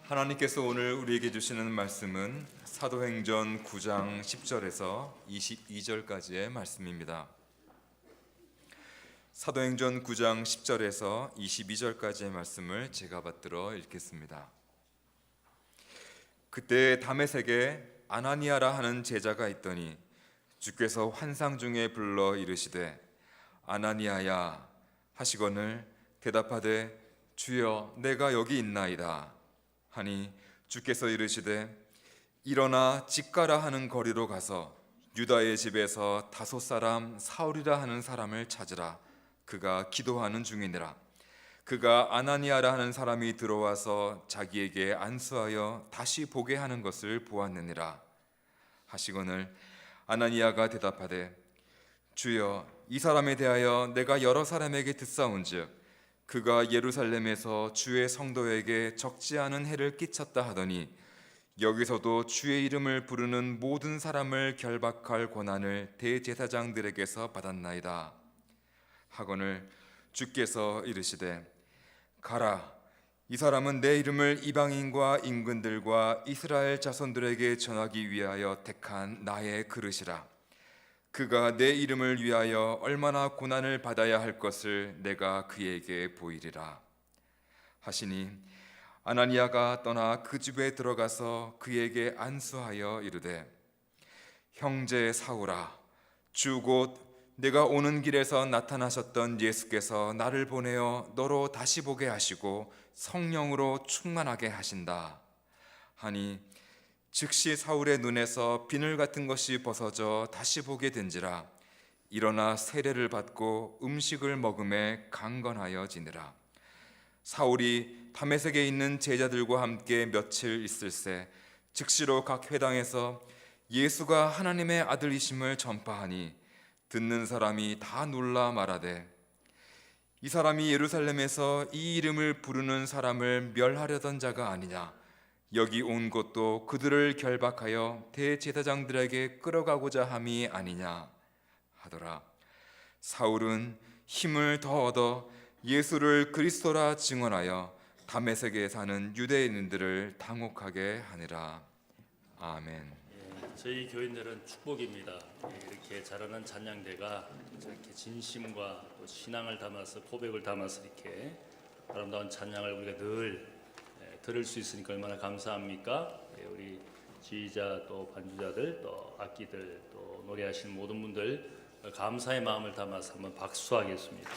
하나님께서 오늘 우리에게 주시는 말씀은 사도행전 9장 10절에서 22절까지의 말씀입니다. 사도행전 9장 10절에서 22절까지의 말씀을 제가 받들어 읽겠습니다. 그때 다메섹에 아나니아라 하는 제자가 있더니 주께서 환상 중에 불러 이르시되 아나니아야 하시거늘 대답하되 주여 내가 여기 있나이다 하니 주께서 이르시되 일어나 직가라 하는 거리로 가서 유다의 집에서 다소 사람 사울이라 하는 사람을 찾으라. 그가 기도하는 중이니라. 그가 아나니아라 하는 사람이 들어와서 자기에게 안수하여 다시 보게 하는 것을 보았느니라 하시거늘 아나니아가 대답하되 주여 이 사람에 대하여 내가 여러 사람에게 듣사온즉 그가 예루살렘에서 주의 성도에게 적지 않은 해를 끼쳤다 하더니 여기서도 주의 이름을 부르는 모든 사람을 결박할 권한을 대제사장들에게서 받았나이다 하거늘 주께서 이르시되 가라 이 사람은 내 이름을 이방인과 임금들과 이스라엘 자손들에게 전하기 위하여 택한 나의 그릇이라. 그가 내 이름을 위하여 얼마나 고난을 받아야 할 것을 내가 그에게 보이리라 하시니 아나니아가 떠나 그 집에 들어가서 그에게 안수하여 이르되 형제 사울아 주 곧 내가 오는 길에서 나타나셨던 예수께서 나를 보내어 너로 다시 보게 하시고 성령으로 충만하게 하신다 하니 즉시 사울의 눈에서 비늘 같은 것이 벗어져 다시 보게 된지라. 일어나 세례를 받고 음식을 먹음에 강건하여 지니라. 사울이 다메섹에 있는 제자들과 함께 며칠 있을새 즉시로 각 회당에서 예수가 하나님의 아들이심을 전파하니 듣는 사람이 다 놀라 말하되 이 사람이 예루살렘에서 이 이름을 부르는 사람을 멸하려던 자가 아니냐. 여기 온 것도 그들을 결박하여 대제사장들에게 끌어가고자 함이 아니냐 하더라. 사울은 힘을 더 얻어 예수를 그리스도라 증언하여 다메섹에 사는 유대인들을 당혹하게 하니라. 아멘. 저희 교인들은 축복입니다. 이렇게 자라는 찬양대가 이렇게 진심과 또 신앙을 담아서 고백을 담아서 이렇게 아름다운 찬양을 우리가 늘 들을 수 있으니까 얼마나 감사합니까? 우리 지휘자 또 반주자들 또 악기들 또 노래하시는 모든 분들 감사의 마음을 담아서 한번 박수하겠습니다.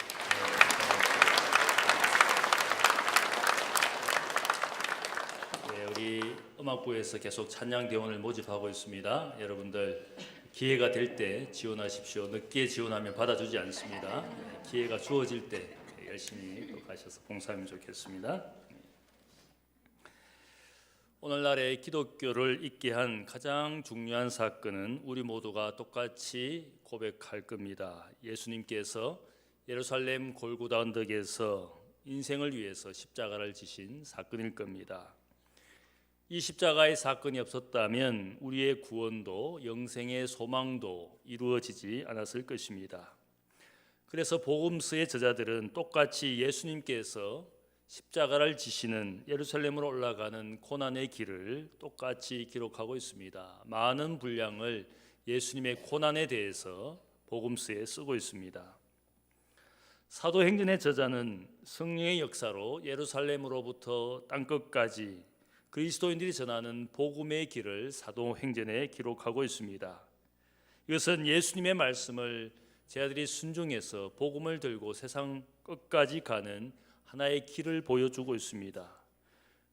우리 음악부에서 계속 찬양 대원을 모집하고 있습니다. 여러분들 기회가 될 때 지원하십시오. 늦게 지원하면 받아주지 않습니다. 기회가 주어질 때 열심히 또 가셔서 봉사하면 좋겠습니다. 오늘날의 기독교를 있게 한 가장 중요한 사건은 우리 모두가 똑같이 고백할 겁니다. 예수님께서 예루살렘 골고다 언덕에서 인생을 위해서 십자가를 지신 사건일 겁니다. 이 십자가의 사건이 없었다면 우리의 구원도 영생의 소망도 이루어지지 않았을 것입니다. 그래서 복음서의 저자들은 똑같이 예수님께서 십자가를 지시는 예루살렘으로 올라가는 고난의 길을 똑같이 기록하고 있습니다. 많은 분량을 예수님의 고난에 대해서 복음서에 쓰고 있습니다. 사도행전의 저자는 성령의 역사로 예루살렘으로부터 땅끝까지 그리스도인들이 전하는 복음의 길을 사도행전에 기록하고 있습니다. 이것은 예수님의 말씀을 제자들이 순종해서 복음을 들고 세상 끝까지 가는 하나의 길을 보여주고 있습니다.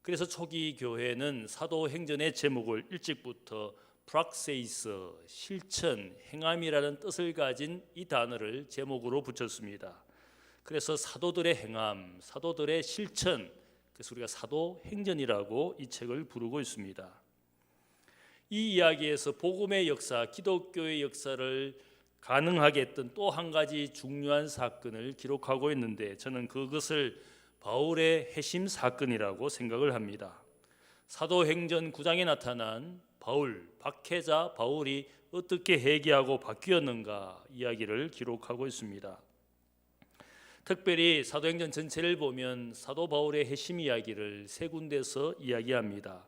그래서 초기 교회는 사도행전의 제목을 일찍부터 프락세이스, 실천, 행함이라는 뜻을 가진 이 단어를 제목으로 붙였습니다. 그래서 사도들의 행함, 사도들의 실천, 그래서 우리가 사도행전이라고 이 책을 부르고 있습니다. 이 이야기에서 복음의 역사, 기독교의 역사를 가능하게 했던 또 한 가지 중요한 사건을 기록하고 있는데 저는 그것을 바울의 회심 사건이라고 생각을 합니다. 사도행전 9장에 나타난 바울, 박해자 바울이 어떻게 회개하고 바뀌었는가 이야기를 기록하고 있습니다. 특별히 사도행전 전체를 보면 사도 바울의 회심 이야기를 세 군데서 이야기합니다.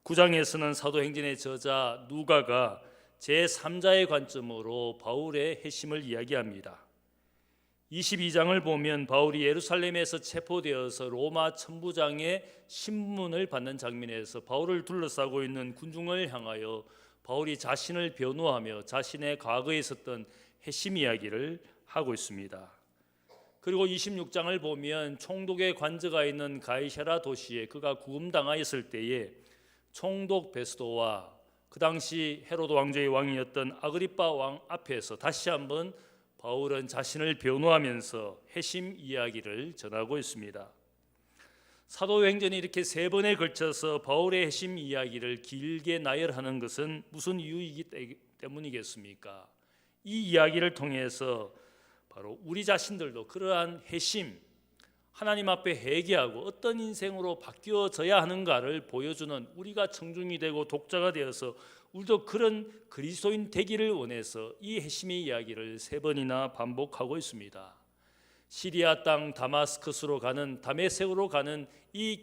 9장에서는 사도행전의 저자 누가가 제3자의 관점으로 바울의 회심을 이야기합니다. 22장을 보면 바울이 예루살렘에서 체포되어서 로마 천부장의 신문을 받는 장면에서 바울을 둘러싸고 있는 군중을 향하여 바울이 자신을 변호하며 자신의 과거에 있었던 회심 이야기를 하고 있습니다. 그리고 26장을 보면 총독의 관저가 있는 가이사랴 도시에 그가 구금당하였을 때에 총독 베스도와 그 당시 헤로도 왕조의 왕이었던 아그리빠 왕 앞에서 다시 한번 바울은 자신을 변호하면서 회심 이야기를 전하고 있습니다. 사도행전이 이렇게 세 번에 걸쳐서 바울의 회심 이야기를 길게 나열하는 것은 무슨 이유이기 때문이겠습니까? 이 이야기를 통해서 바로 우리 자신들도 그러한 회심, 하나님 앞에 회개하고 어떤 인생으로 바뀌어져야 하는가를 보여주는, 우리가 청중이 되고 독자가 되어서 우리도 그런 그리스도인 되기를 원해서 이 회심의 이야기를 세 번이나 반복하고 있습니다. 시리아 땅 다메섹으로 가는 이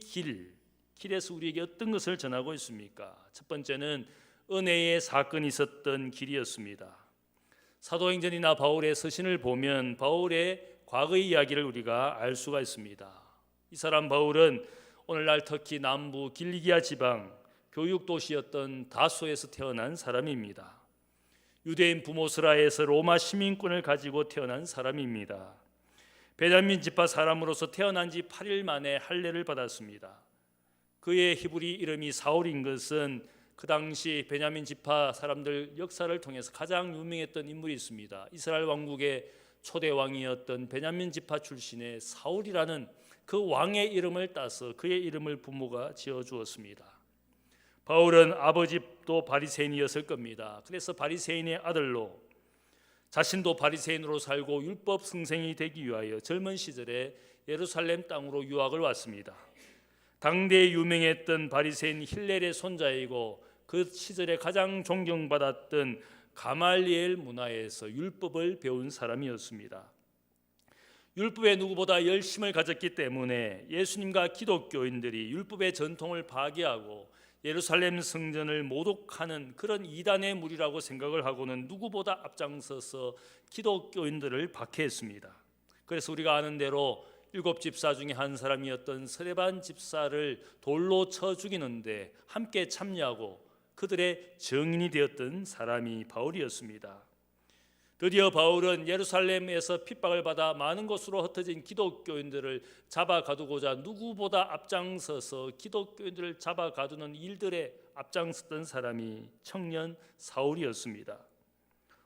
길에서 우리에게 어떤 것을 전하고 있습니까? 첫 번째는 은혜의 사건이 있었던 길이었습니다. 사도행전이나 바울의 서신을 보면 바울의 과거의 이야기를 우리가 알 수가 있습니다. 이 사람 바울은 오늘날 터키 남부 길리기아 지방 교육 도시였던 다소에서 태어난 사람입니다. 유대인 부모스라에서 로마 시민권을 가지고 태어난 사람입니다. 베냐민 지파 사람으로서 태어난 지 8일 만에 할례를 받았습니다. 그의 히브리 이름이 사울인 것은 그 당시 베냐민 지파 사람들 역사를 통해서 가장 유명했던 인물이 있습니다. 이스라엘 왕국의 초대 왕이었던 베냐민 지파 출신의 사울이라는 그 왕의 이름을 따서 그의 이름을 부모가 지어주었습니다. 바울은 아버지도 바리새인이었을 겁니다. 그래서 바리새인의 아들로 자신도 바리새인으로 살고 율법 승생이 되기 위하여 젊은 시절에 예루살렘 땅으로 유학을 왔습니다. 당대에 유명했던 바리새인 힐렐의 손자이고 그 시절에 가장 존경받았던 가말리엘 문화에서 율법을 배운 사람이었습니다. 율법에 누구보다 열심을 가졌기 때문에 예수님과 기독교인들이 율법의 전통을 파괴하고 예루살렘 성전을 모독하는 그런 이단의 무리라고 생각을 하고는 누구보다 앞장서서 기독교인들을 박해했습니다. 그래서 우리가 아는 대로 7집사 중에 한 사람이었던 스데반 집사를 돌로 쳐 죽이는데 함께 참여하고 그들의 증인이 되었던 사람이 바울이었습니다. 드디어 바울은 예루살렘에서 핍박을 받아 많은 곳으로 흩어진 기독교인들을 잡아가두고자 누구보다 앞장서서 기독교인들을 잡아가두는 일들에 앞장섰던 사람이 청년 사울이었습니다.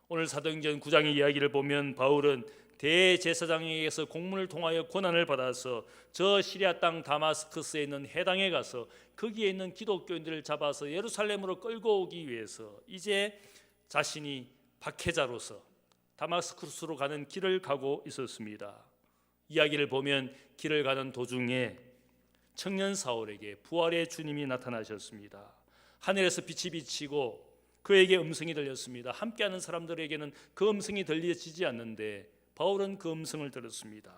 오늘 사도행전 9장의 이야기를 보면 바울은 대제사장에게서 공문을 통하여 권한을 받아서 저 시리아 땅 다마스커스에 있는 해당에 가서 거기에 있는 기독교인들을 잡아서 예루살렘으로 끌고 오기 위해서 이제 자신이 박해자로서 다마스커스로 가는 길을 가고 있었습니다. 이야기를 보면 길을 가는 도중에 청년 사울에게 부활의 주님이 나타나셨습니다. 하늘에서 빛이 비치고 그에게 음성이 들렸습니다. 함께하는 사람들에게는 그 음성이 들려지지 않는데 바울은 그 음성을 들었습니다.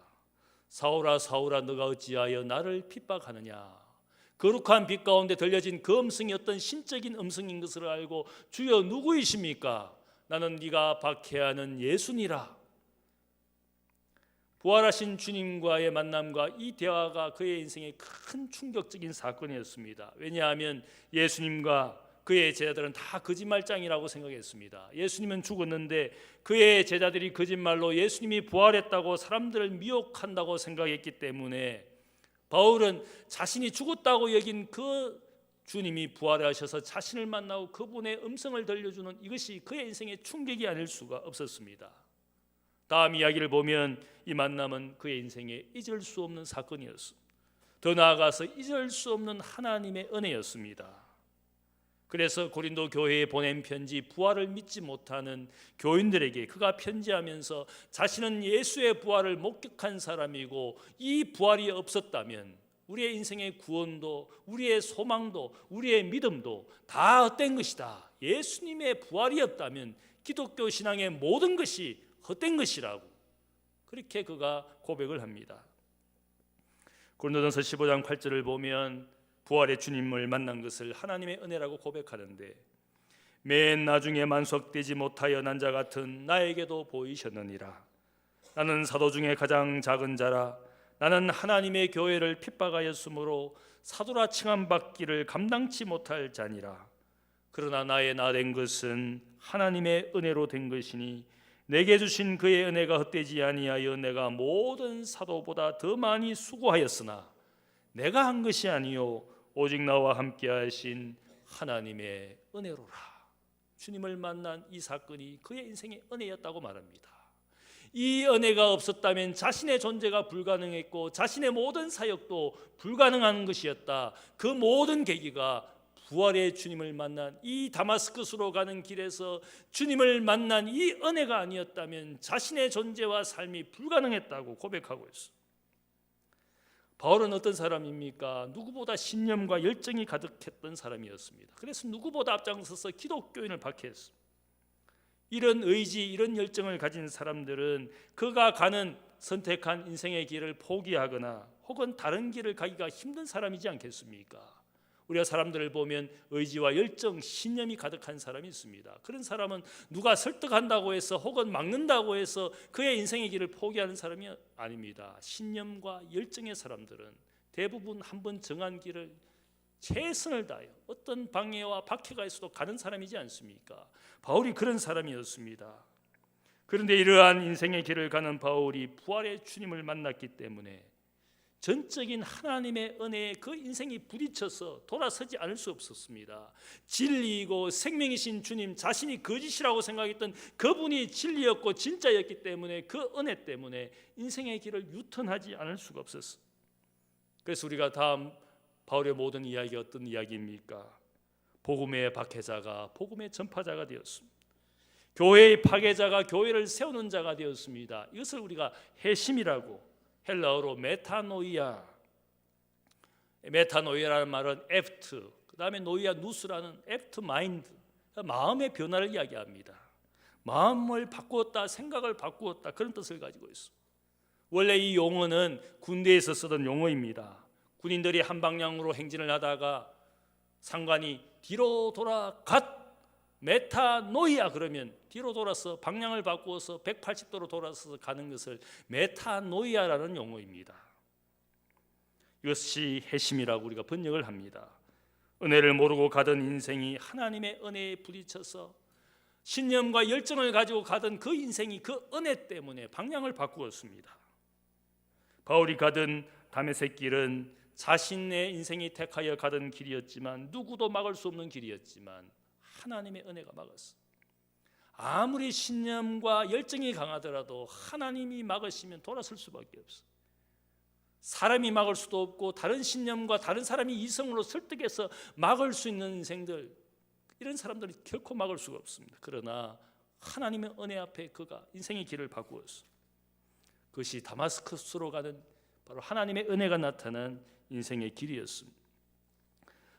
사울아 사울아 너가 어찌하여 나를 핍박하느냐. 거룩한 빛 가운데 들려진 그 음성이 어떤 신적인 음성인 것을 알고 주여 누구이십니까? 나는 네가 박해하는 예수니라. 부활하신 주님과의 만남과 이 대화가 그의 인생에 큰 충격적인 사건이었습니다. 왜냐하면 예수님과 그의 제자들은 다 거짓말장이라고 생각했습니다. 예수님은 죽었는데 그의 제자들이 거짓말로 예수님이 부활했다고 사람들을 미혹한다고 생각했기 때문에 바울은 자신이 죽었다고 여긴 그 주님이 부활하셔서 자신을 만나고 그분의 음성을 들려주는 이것이 그의 인생의 충격이 아닐 수가 없었습니다. 다음 이야기를 보면 이 만남은 그의 인생에 잊을 수 없는 사건이었습니다. 더 나아가서 잊을 수 없는 하나님의 은혜였습니다. 그래서 고린도 교회에 보낸 편지, 부활을 믿지 못하는 교인들에게 그가 편지하면서 자신은 예수의 부활을 목격한 사람이고 이 부활이 없었다면 우리의 인생의 구원도 우리의 소망도 우리의 믿음도 다 헛된 것이다. 예수님의 부활이 없다면 기독교 신앙의 모든 것이 헛된 것이라고 그렇게 그가 고백을 합니다. 고린도전서 15장 8절을 보면 부활의 주님을 만난 것을 하나님의 은혜라고 고백하는데, 맨 나중에 만속되지 못하여 난 자 같은 나에게도 보이셨느니라. 나는 사도 중에 가장 작은 자라. 나는 하나님의 교회를 핍박하였으므로 사도라 칭함받기를 감당치 못할 자니라. 그러나 나의 나 된 것은 하나님의 은혜로 된 것이니 내게 주신 그의 은혜가 헛되지 아니하여 내가 모든 사도보다 더 많이 수고하였으나 내가 한 것이 아니요 오직 나와 함께 하신 하나님의 은혜로라. 주님을 만난 이 사건이 그의 인생의 은혜였다고 말합니다. 이 은혜가 없었다면 자신의 존재가 불가능했고 자신의 모든 사역도 불가능한 것이었다. 그 모든 계기가 부활의 주님을 만난 이 다마스커스로 가는 길에서 주님을 만난 이 은혜가 아니었다면 자신의 존재와 삶이 불가능했다고 고백하고 있습니다. 바울은 어떤 사람입니까? 누구보다 신념과 열정이 가득했던 사람이었습니다. 그래서 누구보다 앞장서서 기독교인을 박해했습니다. 이런 의지, 이런 열정을 가진 사람들은 그가 가는 선택한 인생의 길을 포기하거나 혹은 다른 길을 가기가 힘든 사람이지 않겠습니까? 우리가 사람들을 보면 의지와 열정, 신념이 가득한 사람이 있습니다. 그런 사람은 누가 설득한다고 해서 혹은 막는다고 해서 그의 인생의 길을 포기하는 사람이 아닙니다. 신념과 열정의 사람들은 대부분 한번 정한 길을 최선을 다하여 어떤 방해와 박해가 있어도 가는 사람이지 않습니까? 바울이 그런 사람이었습니다. 그런데 이러한 인생의 길을 가는 바울이 부활의 주님을 만났기 때문에 전적인 하나님의 은혜에 그 인생이 부딪혀서 돌아서지 않을 수 없었습니다. 진리이고 생명이신 주님 자신이 거짓이라고 생각했던 그분이 진리였고 진짜였기 때문에 그 은혜 때문에 인생의 길을 유턴하지 않을 수가 없었어요. 그래서 우리가 다음 바울의 모든 이야기가 어떤 이야기입니까? 복음의 박해자가 복음의 전파자가 되었습니다. 교회의 파괴자가 교회를 세우는 자가 되었습니다. 이것을 우리가 회심이라고, 헬라어로 메타노이아라는 말은 에프트, 그 다음에 노이아 누스라는 에프트 마인드, 마음의 변화를 이야기합니다. 마음을 바꾸었다, 생각을 바꾸었다, 그런 뜻을 가지고 있습니다. 원래 이 용어는 군대에서 쓰던 용어입니다. 군인들이 한 방향으로 행진을 하다가 상관이 뒤로 돌아 메타노이아 그러면 뒤로 돌아서 방향을 바꾸어서 180도로 돌아서 가는 것을 메타노이아라는 용어입니다. 이것이 회심이라고 우리가 번역을 합니다. 은혜를 모르고 가던 인생이 하나님의 은혜에 부딪혀서 신념과 열정을 가지고 가던 그 인생이 그 은혜 때문에 방향을 바꾸었습니다. 바울이 가던 다메섹 길은 자신의 인생이 택하여 가던 길이었지만 누구도 막을 수 없는 길이었지만 하나님의 은혜가 막았어. 아무리 신념과 열정이 강하더라도 하나님이 막으시면 돌아설 수밖에 없어. 사람이 막을 수도 없고 다른 신념과 다른 사람이 이성으로 설득해서 막을 수 있는 인생들, 이런 사람들이 결코 막을 수가 없습니다. 그러나 하나님의 은혜 앞에 그가 인생의 길을 바꾸었어. 그것이 다마스커스로 가는 바로 하나님의 은혜가 나타난 인생의 길이었습니다.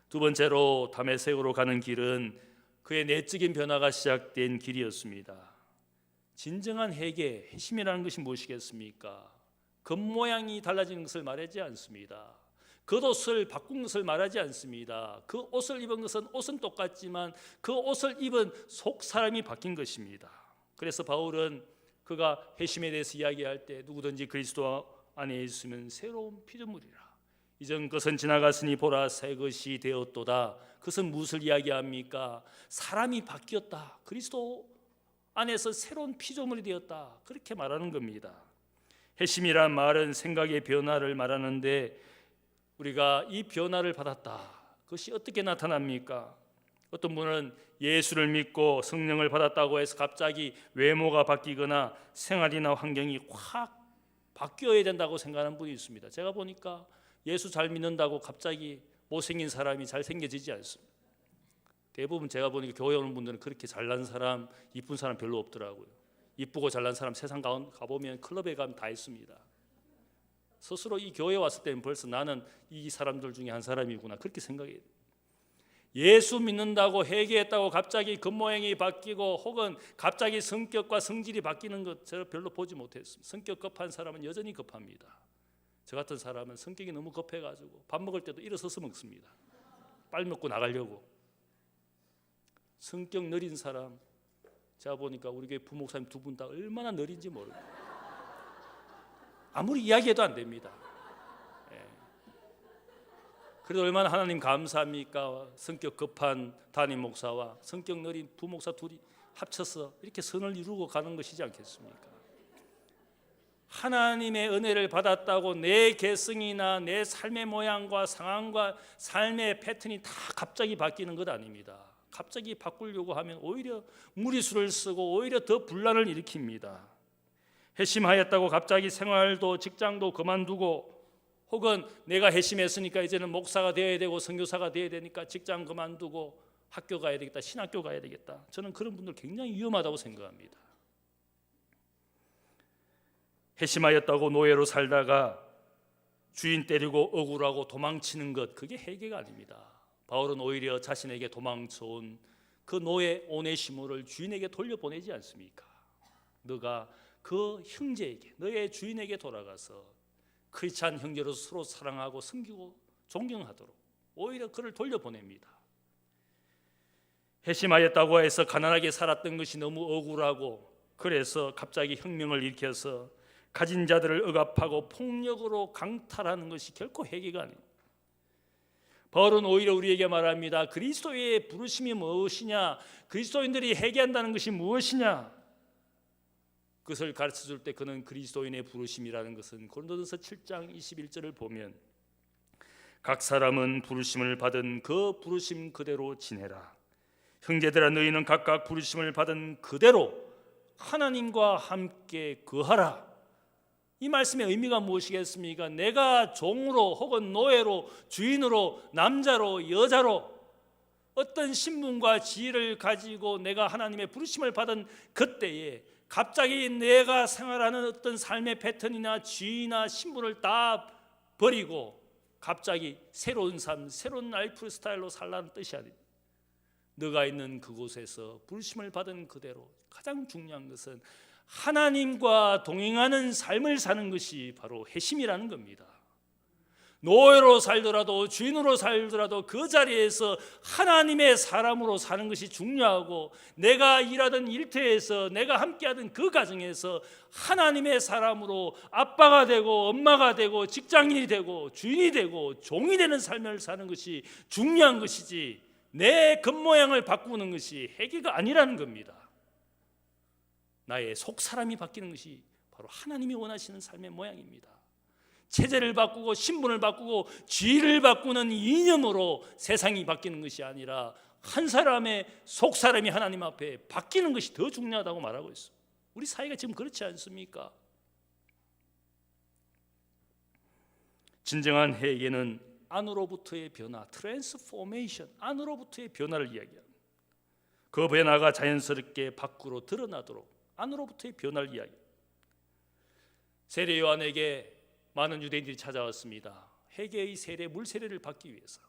두 번째로 다메섹으로 가는 길은 그의 내적인 변화가 시작된 길이었습니다. 진정한 회개, 회심이라는 것이 무엇이겠습니까? 겉모양이 달라지는 것을 말하지 않습니다. 겉옷을 바꾼 것을 말하지 않습니다. 그 옷을 입은 것은 옷은 똑같지만 그 옷을 입은 속 사람이 바뀐 것입니다. 그래서 바울은 그가 회심에 대해서 이야기할 때 누구든지 그리스도 안에 있으면 새로운 피조물이라. 이전 것은 지나갔으니 보라 새 것이 되었도다. 그것은 무엇을 이야기합니까? 사람이 바뀌었다. 그리스도 안에서 새로운 피조물이 되었다. 그렇게 말하는 겁니다. 회심이란 말은 생각의 변화를 말하는데 우리가 이 변화를 받았다. 그것이 어떻게 나타납니까? 어떤 분은 예수를 믿고 성령을 받았다고 해서 갑자기 외모가 바뀌거나 생활이나 환경이 확 바뀌어야 된다고 생각하는 분이 있습니다. 제가 보니까 예수 잘 믿는다고 갑자기 못생긴 사람이 잘생겨지지 않습니다. 대부분 제가 보니까 교회 오는 분들은 그렇게 잘난 사람, 이쁜 사람 별로 없더라고요. 이쁘고 잘난 사람 세상 가보면 클럽에 가면 다 있습니다. 스스로 이 교회에 왔을 때는 벌써 나는 이 사람들 중에 한 사람이구나 그렇게 생각해요. 예수 믿는다고 회개했다고 갑자기 겉모양이 바뀌고 혹은 갑자기 성격과 성질이 바뀌는 것 제가 별로 보지 못했습니다. 성격 급한 사람은 여전히 급합니다. 저 같은 사람은 성격이 너무 급해가지고 밥 먹을 때도 일어서서 먹습니다. 빨리 먹고 나가려고. 성격 느린 사람, 제가 보니까 우리 교회 부목사님 두 분 다 얼마나 느린지 모르겠어요. 아무리 이야기해도 안 됩니다. 그래도 얼마나 하나님 감사합니까? 성격 급한 담임 목사와 성격 느린 부목사 둘이 합쳐서 이렇게 선을 이루고 가는 것이지 않겠습니까? 하나님의 은혜를 받았다고 내 개성이나 내 삶의 모양과 상황과 삶의 패턴이 다 갑자기 바뀌는 것 아닙니다. 갑자기 바꾸려고 하면 오히려 무리수를 쓰고 오히려 더 분란을 일으킵니다. 회심하였다고 갑자기 생활도 직장도 그만두고 혹은 내가 회심했으니까 이제는 목사가 되어야 되고 선교사가 되어야 되니까 직장 그만두고 학교 가야 되겠다, 신학교 가야 되겠다. 저는 그런 분들 굉장히 위험하다고 생각합니다. 회심하였다고 노예로 살다가 주인 때리고 억울하고 도망치는 것, 그게 회개가 아닙니다. 바울은 오히려 자신에게 도망쳐온 그 노예 오네시모를 주인에게 돌려보내지 않습니까? 너가 그 형제에게, 너의 주인에게 돌아가서 크리스찬 형제로서 서로 사랑하고 섬기고 존경하도록 오히려 그를 돌려보냅니다. 회심하였다고 해서 가난하게 살았던 것이 너무 억울하고 그래서 갑자기 혁명을 일으켜서 가진 자들을 억압하고 폭력으로 강탈하는 것이 결코 회개가 아닙니다. 바울은 오히려 우리에게 말합니다. 그리스도의 부르심이 무엇이냐, 그리스도인들이 회개한다는 것이 무엇이냐, 그것을 가르쳐줄 때 그는 그리스도인의 부르심이라는 것은 고린도전서 7장 21절을 보면 각 사람은 부르심을 받은 그 부르심 그대로 지내라. 형제들아 너희는 각각 부르심을 받은 그대로 하나님과 함께 거하라. 이 말씀의 의미가 무엇이겠습니까? 내가 종으로 혹은 노예로 주인으로 남자로 여자로 어떤 신분과 지위를 가지고 내가 하나님의 부르심을 받은 그때에 갑자기 내가 생활하는 어떤 삶의 패턴이나 지위나 신분을 다 버리고 갑자기 새로운 삶, 새로운 라이프 스타일로 살라는 뜻이 아닙니다. 너가 있는 그곳에서 부르심을 받은 그대로 가장 중요한 것은 하나님과 동행하는 삶을 사는 것이 바로 회심이라는 겁니다. 노예로 살더라도 주인으로 살더라도 그 자리에서 하나님의 사람으로 사는 것이 중요하고 내가 일하던 일터에서 내가 함께하던 그 가정에서 하나님의 사람으로 아빠가 되고 엄마가 되고 직장인이 되고 주인이 되고 종이 되는 삶을 사는 것이 중요한 것이지 내 겉모양을 바꾸는 것이 회개가 아니라는 겁니다. 나의 속사람이 바뀌는 것이 바로 하나님이 원하시는 삶의 모양입니다. 체제를 바꾸고 신분을 바꾸고 지위를 바꾸는 이념으로 세상이 바뀌는 것이 아니라 한 사람의 속사람이 하나님 앞에 바뀌는 것이 더 중요하다고 말하고 있습니다. 우리 사회가 지금 그렇지 않습니까? 진정한 회개는 안으로부터의 변화, 트랜스포메이션, 안으로부터의 변화를 이야기합니다. 그 변화가 자연스럽게 밖으로 드러나도록 안으로부터의 변화를 이야기합니다. 세례 요한에게 많은 유대인들이 찾아왔습니다. 회개의 세례, 물 세례를 받기 위해서.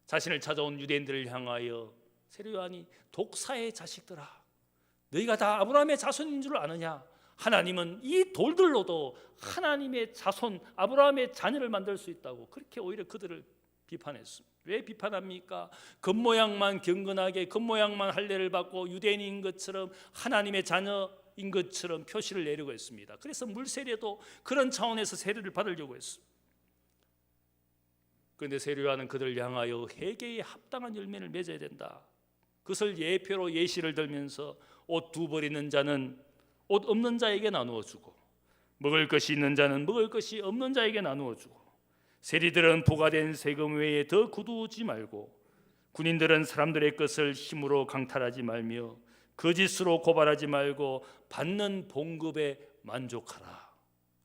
자신을 찾아온 유대인들을 향하여 세례 요한이 독사의 자식들아, 너희가 다 아브라함의 자손인 줄 아느냐? 하나님은 이 돌들로도 하나님의 자손, 아브라함의 자녀를 만들 수 있다고 그렇게 오히려 그들을 비판했습니다. 왜 비판합니까? 겉모양만 경건하게 겉모양만 할례를 받고 유대인인 것처럼 하나님의 자녀인 것처럼 표시를 내려고 했습니다. 그래서 물세례도 그런 차원에서 세례를 받으려고 했습니다. 그런데 세례 요한은 그들을 향하여 회개에 합당한 열매를 맺어야 된다. 그것을 예표로 예시를 들면서 옷 두 벌 있는 자는 옷 없는 자에게 나누어 주고 먹을 것이 있는 자는 먹을 것이 없는 자에게 나누어 주고 세리들은 부과된 세금 외에 더 거두지 말고 군인들은 사람들의 것을 힘으로 강탈하지 말며 거짓으로 고발하지 말고 받는 봉급에 만족하라.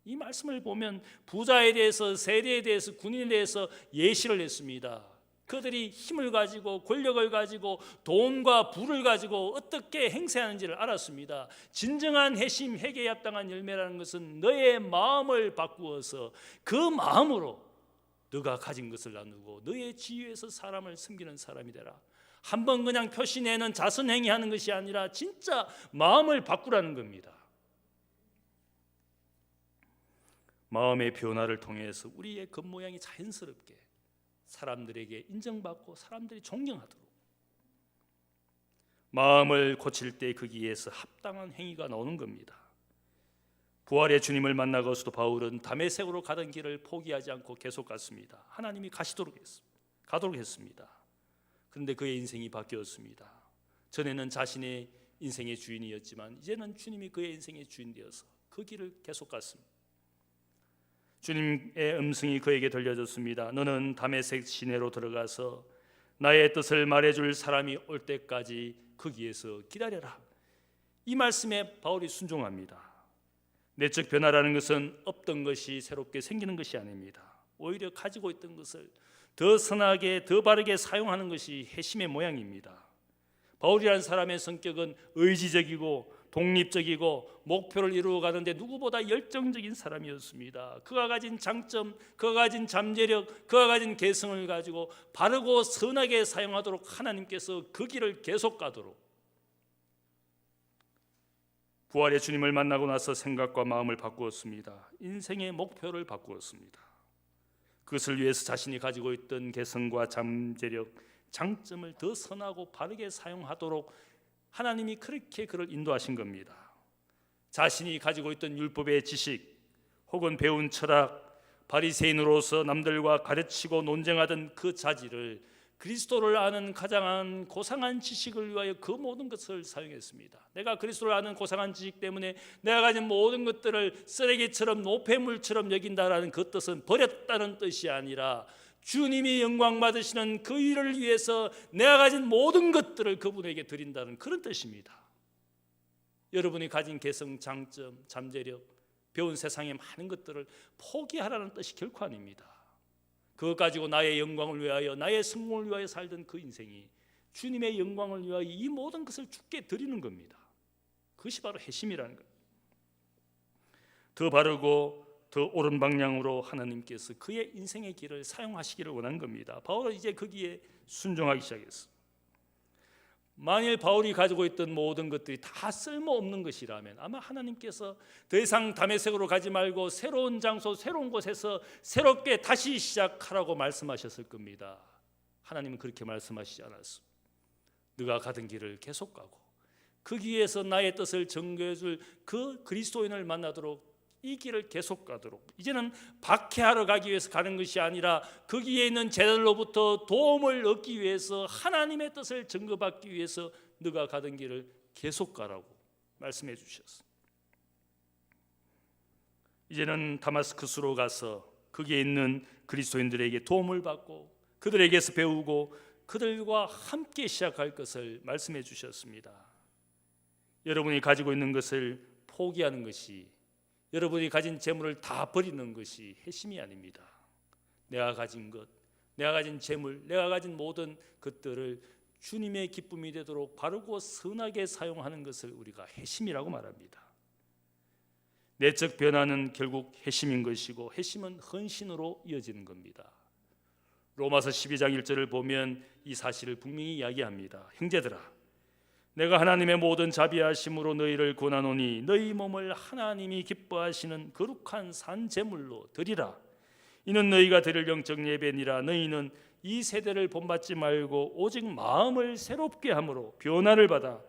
이 말씀을 보면 부자에 대해서 세리에 대해서 군인에 대해서 예시를 했습니다. 그들이 힘을 가지고 권력을 가지고 돈과 부를 가지고 어떻게 행세하는지를 알았습니다. 진정한 회심, 회개에 합당한 열매라는 것은 너의 마음을 바꾸어서 그 마음으로 너가 가진 것을 나누고 너의 지위에서 사람을 섬기는 사람이 되라. 한번 그냥 표시내는 자선행위하는 것이 아니라 진짜 마음을 바꾸라는 겁니다. 마음의 변화를 통해서 우리의 겉모양이 자연스럽게 사람들에게 인정받고 사람들이 존경하도록, 마음을 고칠 때 거기에서 합당한 행위가 나오는 겁니다. 부활의 주님을 만나고 사도 바울은 다메섹으로 가던 길을 포기하지 않고 계속 갔습니다. 하나님이 가도록 했습니다. 그런데 그의 인생이 바뀌었습니다. 전에는 자신의 인생의 주인이었지만 이제는 주님이 그의 인생의 주인 되어서 그 길을 계속 갔습니다. 주님의 음성이 그에게 들려졌습니다. 너는 다메섹 시내로 들어가서 나의 뜻을 말해줄 사람이 올 때까지 거기에서 기다려라. 이 말씀에 바울이 순종합니다. 내적 변화라는 것은 없던 것이 새롭게 생기는 것이 아닙니다. 오히려 가지고 있던 것을 더 선하게 더 바르게 사용하는 것이 회심의 모양입니다. 바울이라는 사람의 성격은 의지적이고 독립적이고 목표를 이루어가는데 누구보다 열정적인 사람이었습니다. 그가 가진 장점, 그가 가진 잠재력, 그가 가진 개성을 가지고 바르고 선하게 사용하도록 하나님께서 그 길을 계속 가도록, 부활의 주님을 만나고 나서 생각과 마음을 바꾸었습니다. 인생의 목표를 바꾸었습니다. 그것을 위해서 자신이 가지고 있던 개성과 잠재력, 장점을 더 선하고 바르게 사용하도록 하나님이 그렇게 그를 인도하신 겁니다. 자신이 가지고 있던 율법의 지식 혹은 배운 철학, 바리새인으로서 남들과 가르치고 논쟁하던 그 자질을 그리스도를 아는 가장 고상한 지식을 위하여 그 모든 것을 사용했습니다. 내가 그리스도를 아는 고상한 지식 때문에 내가 가진 모든 것들을 쓰레기처럼 노폐물처럼 여긴다라는 그 뜻은 버렸다는 뜻이 아니라 주님이 영광 받으시는 그 일을 위해서 내가 가진 모든 것들을 그분에게 드린다는 그런 뜻입니다. 여러분이 가진 개성, 장점, 잠재력, 배운 세상의 많은 것들을 포기하라는 뜻이 결코 아닙니다. 그것 가지고 나의 영광을 위하여, 나의 성공을 위하여 살던 그 인생이 주님의 영광을 위하여 이 모든 것을 주께 드리는 겁니다. 그것이 바로 회심이라는 거예요. 더 바르고 더 옳은 방향으로 하나님께서 그의 인생의 길을 사용하시기를 원한 겁니다. 바울은 이제 거기에 순종하기 시작했어요. 만일 바울이 가지고 있던 모든 것들이 다 쓸모없는 것이라면 아마 하나님께서 더 이상 다메섹으로 가지 말고 새로운 장소, 새로운 곳에서 새롭게 다시 시작하라고 말씀하셨을 겁니다. 하나님은 그렇게 말씀하시지 않았어. 네가 가던 길을 계속 가고 거기에서 나의 뜻을 전개해 줄 그 그리스도인을 만나도록 이 길을 계속 가도록, 이제는 박해하러 가기 위해서 가는 것이 아니라 거기에 있는 제자들로부터 도움을 얻기 위해서 하나님의 뜻을 증거받기 위해서 네가 가던 길을 계속 가라고 말씀해 주셨어. 이제는 다마스쿠스로 가서 거기에 있는 그리스도인들에게 도움을 받고 그들에게서 배우고 그들과 함께 시작할 것을 말씀해 주셨습니다. 여러분이 가지고 있는 것을 포기하는 것이, 여러분이 가진 재물을 다 버리는 것이 회심이 아닙니다. 내가 가진 것, 내가 가진 재물, 내가 가진 모든 것들을 주님의 기쁨이 되도록 바르고 선하게 사용하는 것을 우리가 회심이라고 말합니다. 내적 변화는 결국 회심인 것이고 회심은 헌신으로 이어지는 겁니다. 로마서 12장 1절을 보면 이 사실을 분명히 이야기합니다. 형제들아, 내가 하나님의 모든 자비하심으로 너희를 권하노니 너희 몸을 하나님이 기뻐하시는 거룩한 산 제물로 드리라. 이는 너희가 드릴 영적 예배니라. 너희는 이 세대를 본받지 말고 오직 마음을 새롭게 함으로 변화를 받아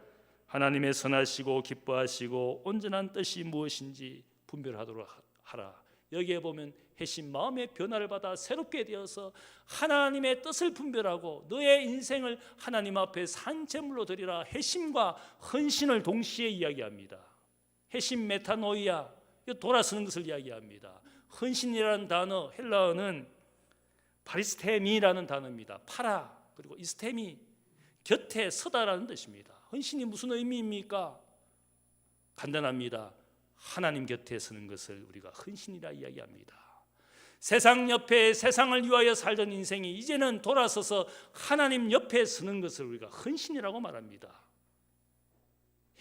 하나님의 선하시고 기뻐하시고 온전한 뜻이 무엇인지 분별하도록 하라. 여기에 보면 회심, 마음의 변화를 받아 새롭게 되어서 하나님의 뜻을 분별하고 너의 인생을 하나님 앞에 산 제물로 드리라. 회심과 헌신을 동시에 이야기합니다. 회심 메타노이아, 돌아서는 것을 이야기합니다. 헌신이라는 단어, 헬라어는 파리스테미라는 단어입니다. 파라 그리고 이스테미, 곁에 서다라는 뜻입니다. 헌신이 무슨 의미입니까? 간단합니다. 하나님 곁에 서는 것을 우리가 헌신이라 이야기합니다. 세상 옆에 세상을 위하여 살던 인생이 이제는 돌아서서 하나님 옆에 서는 것을 우리가 헌신이라고 말합니다.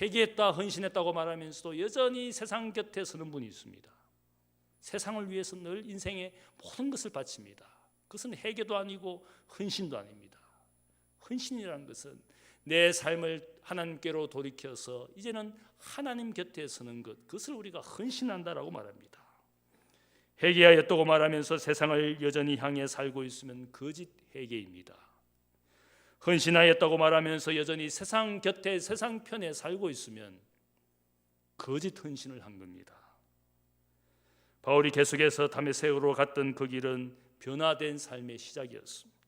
회개했다, 헌신했다고 말하면서도 여전히 세상 곁에 서는 분이 있습니다. 세상을 위해서 늘 인생의 모든 것을 바칩니다. 그것은 회개도 아니고 헌신도 아닙니다. 헌신이라는 것은 내 삶을 하나님께로 돌이켜서 이제는 하나님 곁에 서는 것, 그것을 우리가 헌신한다라고 말합니다. 회개하였다고 말하면서 세상을 여전히 향해 살고 있으면 거짓 회개입니다. 헌신하였다고 말하면서 여전히 세상 곁에 세상 편에 살고 있으면 거짓 헌신을 한 겁니다. 바울이 계속해서 다메섹으로 갔던 그 길은 변화된 삶의 시작이었습니다.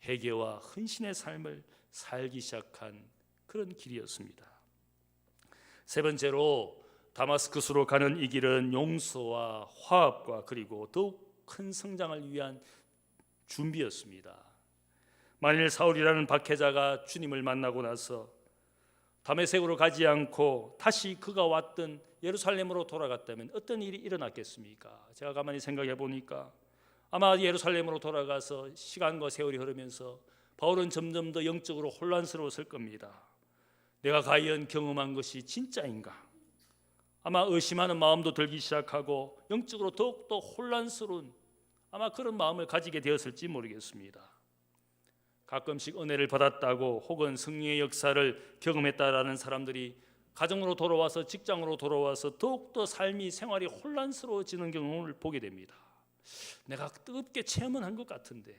회개와 헌신의 삶을 살기 시작한 그런 길이었습니다. 세 번째로 다마스커스로 가는 이 길은 용서와 화합과 그리고 더욱 큰 성장을 위한 준비였습니다. 만일 사울이라는 박해자가 주님을 만나고 나서 다메섹으로 가지 않고 다시 그가 왔던 예루살렘으로 돌아갔다면 어떤 일이 일어났겠습니까? 제가 가만히 생각해 보니까 아마 예루살렘으로 돌아가서 시간과 세월이 흐르면서 바울은 점점 더 영적으로 혼란스러웠을 겁니다. 내가 과연 경험한 것이 진짜인가? 아마 의심하는 마음도 들기 시작하고 영적으로 더욱더 혼란스러운 아마 그런 마음을 가지게 되었을지 모르겠습니다. 가끔씩 은혜를 받았다고 혹은 성령의 역사를 경험했다라는 사람들이 가정으로 돌아와서 직장으로 돌아와서 더욱더 삶이 생활이 혼란스러워지는 경험을 보게 됩니다. 내가 뜨겁게 체험은 한 것 같은데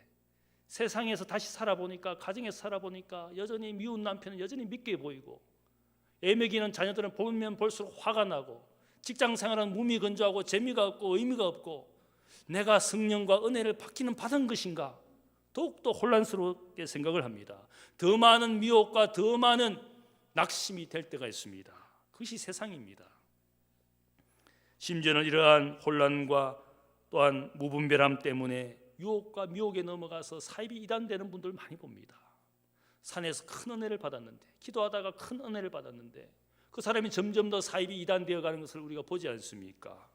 세상에서 다시 살아보니까 가정에서 살아보니까 여전히 미운 남편은 여전히 믿게 보이고 애먹이는 자녀들은 보면 볼수록 화가 나고 직장 생활은 무미건조하고 재미가 없고 의미가 없고 내가 성령과 은혜를 받은 것인가 더욱더 혼란스럽게 생각을 합니다. 더 많은 미혹과 더 많은 낙심이 될 때가 있습니다. 그것이 세상입니다. 심지어는 이러한 혼란과 또한 무분별함 때문에 유혹과 미혹에 넘어가서 사입이 이단되는 분들 많이 봅니다. 산에서 큰 은혜를 받았는데 기도하다가 큰 은혜를 받았는데 그 사람이 점점 더 사입이 이단되어 가는 것을 우리가 보지 않습니까?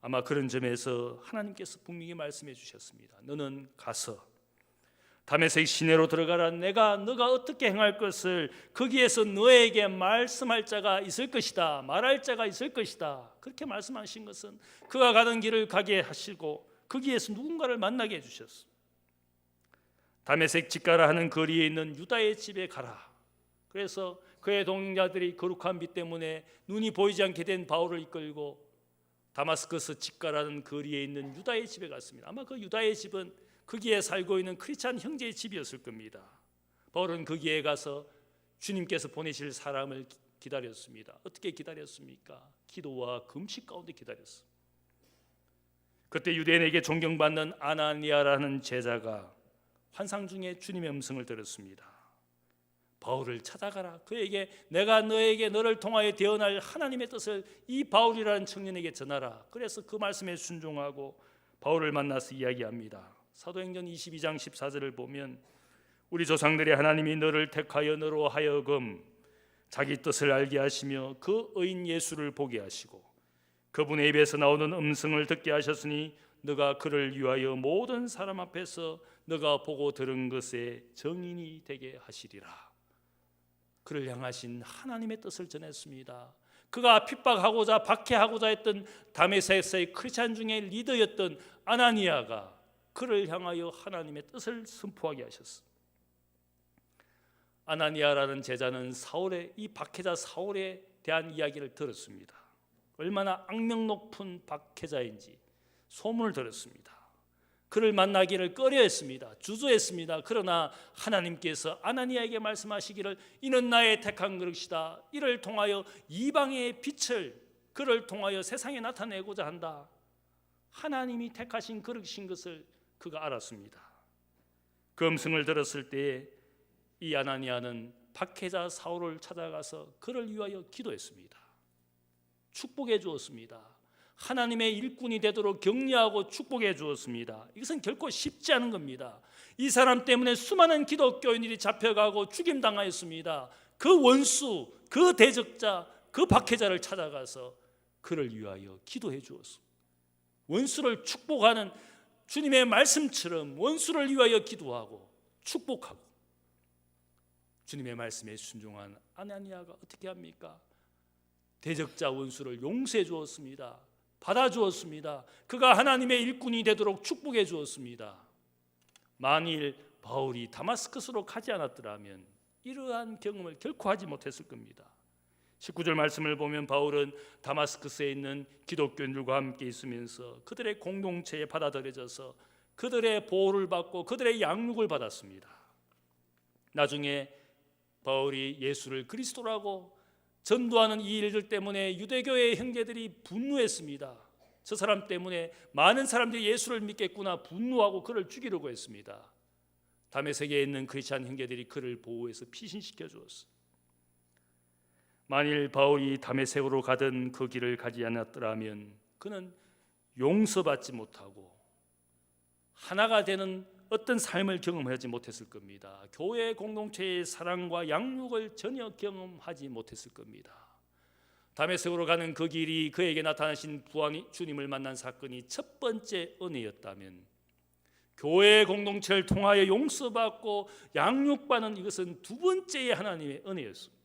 아마 그런 점에서 하나님께서 분명히 말씀해 주셨습니다. 너는 가서 다메섹 시내로 들어가라. 너가 어떻게 행할 것을 거기에서 너에게 말씀할 자가 있을 것이다. 말할 자가 있을 것이다. 그렇게 말씀하신 것은 그가 가던 길을 가게 하시고 거기에서 누군가를 만나게 해주셨습니다. 다메섹 직가라 하는 거리에 있는 유다의 집에 가라. 그래서 그의 동료자들이 거룩한 빛 때문에 눈이 보이지 않게 된 바울을 이끌고 다마스커스 직가라는 거리에 있는 유다의 집에 갔습니다. 아마 그 유다의 집은 거기에 살고 있는 크리스찬 형제의 집이었을 겁니다. 바울은 거기에 가서 주님께서 보내실 사람을 기다렸습니다. 어떻게 기다렸습니까? 기도와 금식 가운데 기다렸습니다. 그때 유대인에게 존경받는 아나니아라는 제자가 환상 중에 주님의 음성을 들었습니다. 바울을 찾아가라. 그에게 내가 너를 통하여 대언할 하나님의 뜻을 이 바울이라는 청년에게 전하라. 그래서 그 말씀에 순종하고 바울을 만나서 이야기합니다. 사도행전 22장 14절을 보면 우리 조상들이 하나님이 너를 택하여 너로 하여금 자기 뜻을 알게 하시며 그 의인 예수를 보게 하시고 그분의 입에서 나오는 음성을 듣게 하셨으니 너가 그를 위하여 모든 사람 앞에서 너가 보고 들은 것의 증인이 되게 하시리라. 그를 향하신 하나님의 뜻을 전했습니다. 그가 핍박하고자 박해하고자 했던 다메섹의 크리스찬 중에 리더였던 아나니아가 그를 향하여 하나님의 뜻을 선포하게 하셨습니다. 아나니아라는 제자는 이 박해자 사울에 대한 이야기를 들었습니다. 얼마나 악명 높은 박해자인지 소문을 들었습니다. 그를 만나기를 꺼려했습니다. 주저했습니다. 그러나 하나님께서 아나니아에게 말씀하시기를 이는 나의 택한 그릇이다. 이를 통하여 이방의 빛을 그를 통하여 세상에 나타내고자 한다. 하나님이 택하신 그릇인 것을 그가 알았습니다. 그 음성을 들었을 때에 이 아나니아는 박해자 사울을 찾아가서 그를 위하여 기도했습니다. 축복해 주었습니다. 하나님의 일꾼이 되도록 격려하고 축복해 주었습니다. 이것은 결코 쉽지 않은 겁니다. 이 사람 때문에 수많은 기독교인들이 잡혀가고 죽임당하였습니다. 그 원수, 그 대적자, 그 박해자를 찾아가서 그를 위하여 기도해 주었습니다. 원수를 축복하는 주님의 말씀처럼 원수를 위하여 기도하고 축복하고 주님의 말씀에 순종한 아나니아가 어떻게 합니까? 대적자 원수를 용서해 주었습니다. 받아주었습니다. 그가 하나님의 일꾼이 되도록 축복해 주었습니다. 만일 바울이 다마스커스로 가지 않았더라면 이러한 경험을 결코 하지 못했을 겁니다. 19절 말씀을 보면 바울은 다마스커스에 있는 기독교인들과 함께 있으면서 그들의 공동체에 받아들여져서 그들의 보호를 받고 그들의 양육을 받았습니다. 나중에 바울이 예수를 그리스도라고 전도하는 이 일들 때문에 유대교의 형제들이 분노했습니다. 저 사람 때문에 많은 사람들이 예수를 믿겠구나 분노하고 그를 죽이려고 했습니다. 다메섹에 있는 크리스찬 형제들이 그를 보호해서 피신시켜 주었어요. 만일 바울이 다메섹으로 가던 그 길을 가지 않았더라면 그는 용서받지 못하고 하나가 되는 어떤 삶을 경험하지 못했을 겁니다. 교회 공동체의 사랑과 양육을 전혀 경험하지 못했을 겁니다. 다메섹으로 가는 그 길이 그에게 나타나신 주님을 만난 사건이 첫 번째 은혜였다면, 교회 공동체를 통하여 용서받고 양육받는 이것은 두 번째의 하나님의 은혜였습니다.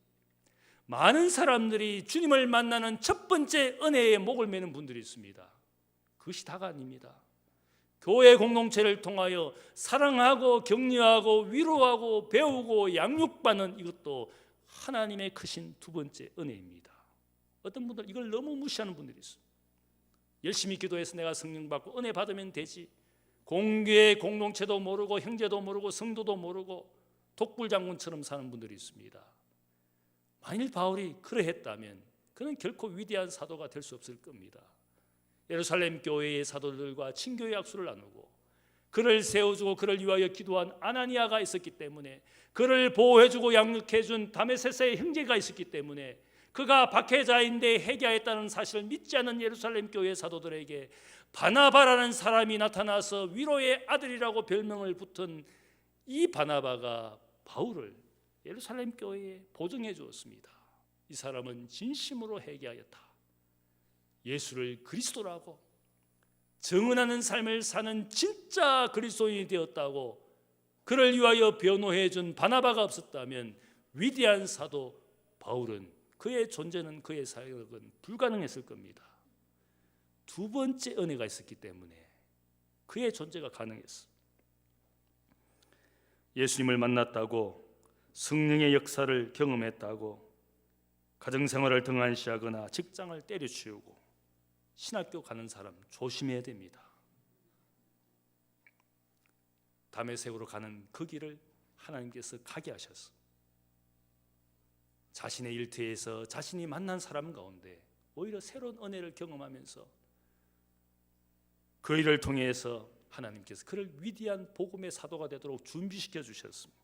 많은 사람들이 주님을 만나는 첫 번째 은혜에 목을 매는 분들이 있습니다. 그것이 다가 아닙니다. 교회 공동체를 통하여 사랑하고 격려하고 위로하고 배우고 양육받는 이것도 하나님의 크신 두 번째 은혜입니다. 어떤 분들 이걸 너무 무시하는 분들이 있어요. 열심히 기도해서 내가 성령 받고 은혜 받으면 되지. 공교회 공동체도 모르고 형제도 모르고 성도도 모르고 독불장군처럼 사는 분들이 있습니다. 만일 바울이 그러했다면 그는 결코 위대한 사도가 될 수 없을 겁니다. 예루살렘 교회의 사도들과 친교의 약수를 나누고 그를 세워주고 그를 위하여 기도한 아나니아가 있었기 때문에, 그를 보호해주고 양육해준 다메섹의 형제가 있었기 때문에, 그가 박해자인데 회개하였다는 사실을 믿지 않는 예루살렘 교회 사도들에게 바나바라는 사람이 나타나서 위로의 아들이라고 별명을 붙은 이 바나바가 바울을 예루살렘 교회에 보증해 주었습니다. 이 사람은 진심으로 회개하였다. 예수를 그리스도라고 증언하는 삶을 사는 진짜 그리스도인이 되었다고 그를 위하여 변호해 준 바나바가 없었다면 위대한 사도 바울은 그의 존재는, 그의 사역은 불가능했을 겁니다. 두 번째 은혜가 있었기 때문에 그의 존재가 가능했어. 예수님을 만났다고, 성령의 역사를 경험했다고 가정생활을 등한시하거나 직장을 때려치우고 신학교 가는 사람 조심해야 됩니다. 다메섹으로 가는 그 길을 하나님께서 가게 하셨어. 자신의 일터에서 자신이 만난 사람 가운데 오히려 새로운 은혜를 경험하면서 그 일을 통해서 하나님께서 그를 위대한 복음의 사도가 되도록 준비시켜 주셨습니다.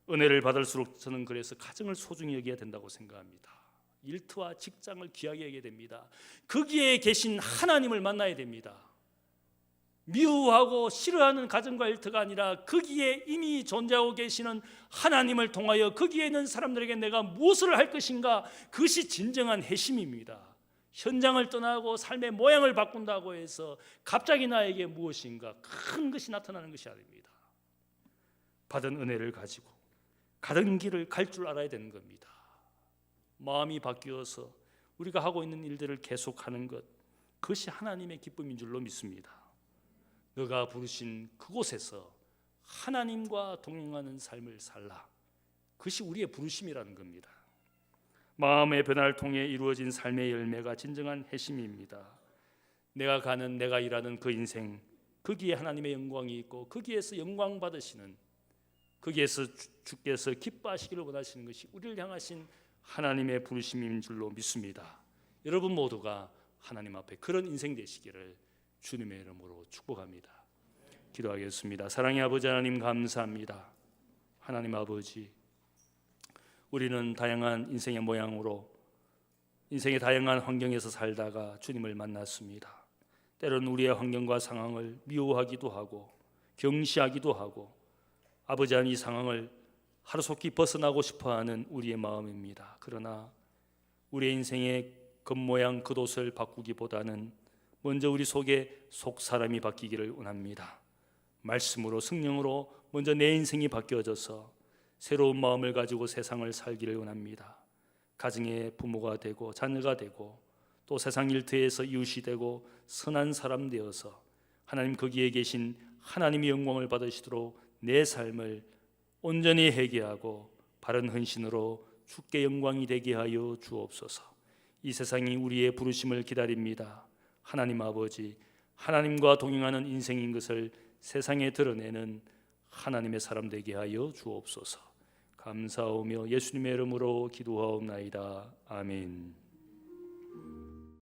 은혜를 받을수록 저는 그래서 가정을 소중히 여겨야 된다고 생각합니다. 일터와 직장을 귀하게 여겨야 됩니다. 거기에 계신 하나님을 만나야 됩니다. 미워하고 싫어하는 가정과 일터가 아니라 거기에 이미 존재하고 계시는 하나님을 통하여 거기에 있는 사람들에게 내가 무엇을 할 것인가, 그것이 진정한 회심입니다. 현장을 떠나고 삶의 모양을 바꾼다고 해서 갑자기 나에게 무엇인가 큰 것이 나타나는 것이 아닙니다. 받은 은혜를 가지고 가던 길을 갈 줄 알아야 되는 겁니다. 마음이 바뀌어서 우리가 하고 있는 일들을 계속하는 것, 그것이 하나님의 기쁨인 줄로 믿습니다. 너가 부르신 그곳에서 하나님과 동행하는 삶을 살라. 그것이 우리의 부르심이라는 겁니다. 마음의 변화를 통해 이루어진 삶의 열매가 진정한 회심입니다. 내가 일하는 그 인생, 거기에 하나님의 영광이 있고 거기에서 영광 받으시는, 거기에서 주께서 기뻐하시기를 원하시는 것이 우리를 향하신 하나님의 부르심인 줄로 믿습니다. 여러분 모두가 하나님 앞에 그런 인생 되시기를 주님의 이름으로 축복합니다. 기도하겠습니다. 사랑의 아버지 하나님, 감사합니다. 하나님 아버지, 우리는 다양한 인생의 모양으로 인생의 다양한 환경에서 살다가 주님을 만났습니다. 때로는 우리의 환경과 상황을 미워하기도 하고 경시하기도 하고 아버지 하나님, 이 상황을 하루속히 벗어나고 싶어하는 우리의 마음입니다. 그러나 우리의 인생의 겉모양 겉옷을 바꾸기보다는 먼저 우리 속에 속사람이 바뀌기를 원합니다. 말씀으로, 성령으로 먼저 내 인생이 바뀌어져서 새로운 마음을 가지고 세상을 살기를 원합니다. 가정의 부모가 되고 자녀가 되고 또 세상 일터에서 이웃이 되고 선한 사람 되어서 하나님 거기에 계신 하나님의 영광을 받으시도록 내 삶을 온전히 회개하고 바른 헌신으로 주께 영광이 되게 하여 주옵소서. 이 세상이 우리의 부르심을 기다립니다. 하나님 아버지, 하나님과 동행하는 인생인 것을 세상에 드러내는 하나님의 사람 되게 하여 주옵소서. 감사하며 예수님의 이름으로 기도하옵나이다. 아멘.